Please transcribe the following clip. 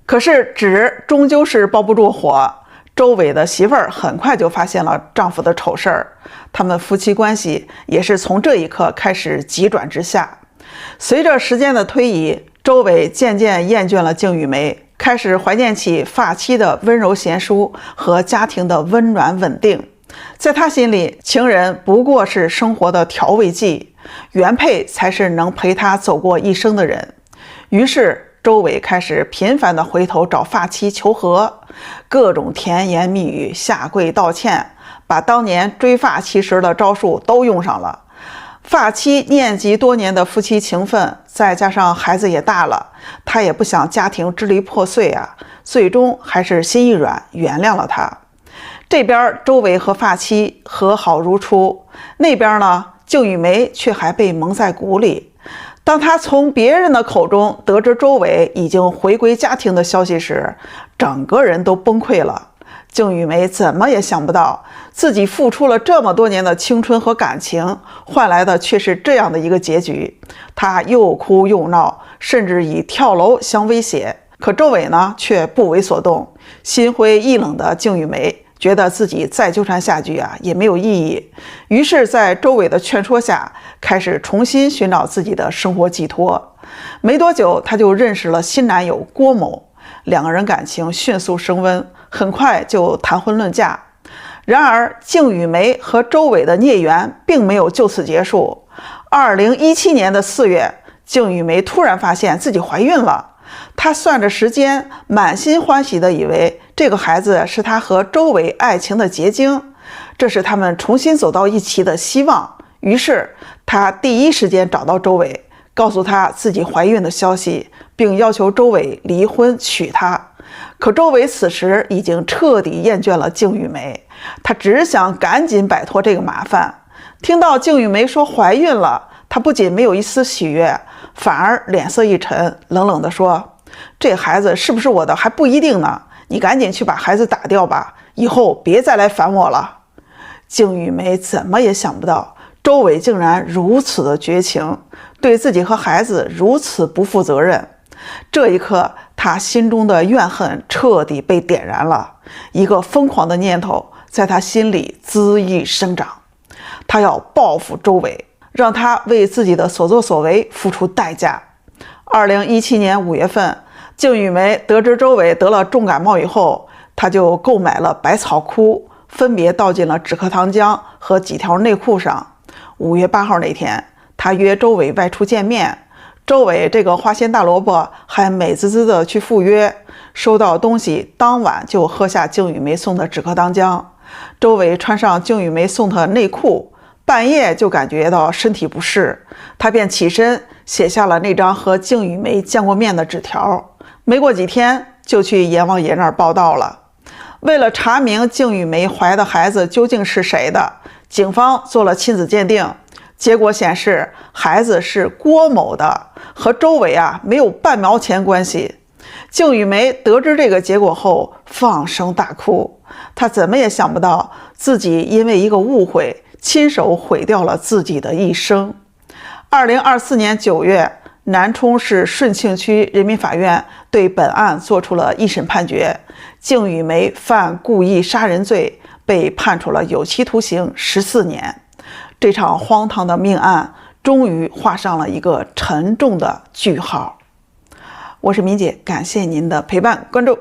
可是纸终究是包不住火，周伟的媳妇儿很快就发现了丈夫的丑事儿，他们夫妻关系也是从这一刻开始急转直下。随着时间的推移，周伟渐渐厌倦了静玉梅，开始怀念起发妻的温柔贤淑和家庭的温暖稳定。在他心里，情人不过是生活的调味剂，原配才是能陪他走过一生的人。于是周伟开始频繁地回头找发妻求和，各种甜言蜜语，下跪道歉，把当年追发妻时的招数都用上了。发妻念及多年的夫妻情分，再加上孩子也大了，他也不想家庭支离破碎啊，最终还是心一软，原谅了他。这边周伟和发妻和好如初，那边呢，静玉梅却还被蒙在鼓里。当他从别人的口中得知周伟已经回归家庭的消息时，整个人都崩溃了。静玉梅怎么也想不到，自己付出了这么多年的青春和感情，换来的却是这样的一个结局。她又哭又闹，甚至以跳楼相威胁。可周伟呢，却不为所动。心灰意冷的静玉梅觉得自己再纠缠下去也没有意义，于是在周伟的劝说下，开始重新寻找自己的生活寄托。没多久，她就认识了新男友郭某，两个人感情迅速升温，很快就谈婚论嫁。然而静玉梅和周伟的孽缘并没有就此结束。2017年的4月，静玉梅突然发现自己怀孕了。她算着时间，满心欢喜地以为这个孩子是她和周伟爱情的结晶，这是他们重新走到一起的希望。于是她第一时间找到周伟，告诉他自己怀孕的消息，并要求周伟离婚娶她。可周伟此时已经彻底厌倦了静玉梅，他只想赶紧摆脱这个麻烦。听到静玉梅说怀孕了，他不仅没有一丝喜悦，反而脸色一沉，冷冷地说：“这孩子是不是我的还不一定呢，你赶紧去把孩子打掉吧，以后别再来烦我了。”静玉梅怎么也想不到，周伟竟然如此的绝情，对自己和孩子如此不负责任。这一刻，他心中的怨恨彻底被点燃了，一个疯狂的念头在他心里恣意生长。他要报复周伟，让他为自己的所作所为付出代价。2017年5月份，静玉梅得知周伟得了重感冒以后，他就购买了百草枯，分别倒进了止咳糖浆和几条内裤上。5月8号那天，他约周伟外出见面。周伟这个花心大萝卜还美滋滋的去赴约，收到东西当晚就喝下静玉梅送的止咳糖浆。周伟穿上静玉梅送的内裤，半夜就感觉到身体不适，他便起身写下了那张和静玉梅见过面的纸条。没过几天就去阎王爷那儿报到了。为了查明静玉梅怀的孩子究竟是谁的，警方做了亲子鉴定，结果显示孩子是郭某的，和周伟没有半毛钱关系。静玉梅得知这个结果后放声大哭，她怎么也想不到自己因为一个误会亲手毁掉了自己的一生。2024年9月，南充市顺庆区人民法院对本案作出了一审判决，静玉梅犯故意杀人罪，被判处了有期徒刑14年。这场荒唐的命案终于画上了一个沉重的句号。我是敏姐，感谢您的陪伴关注。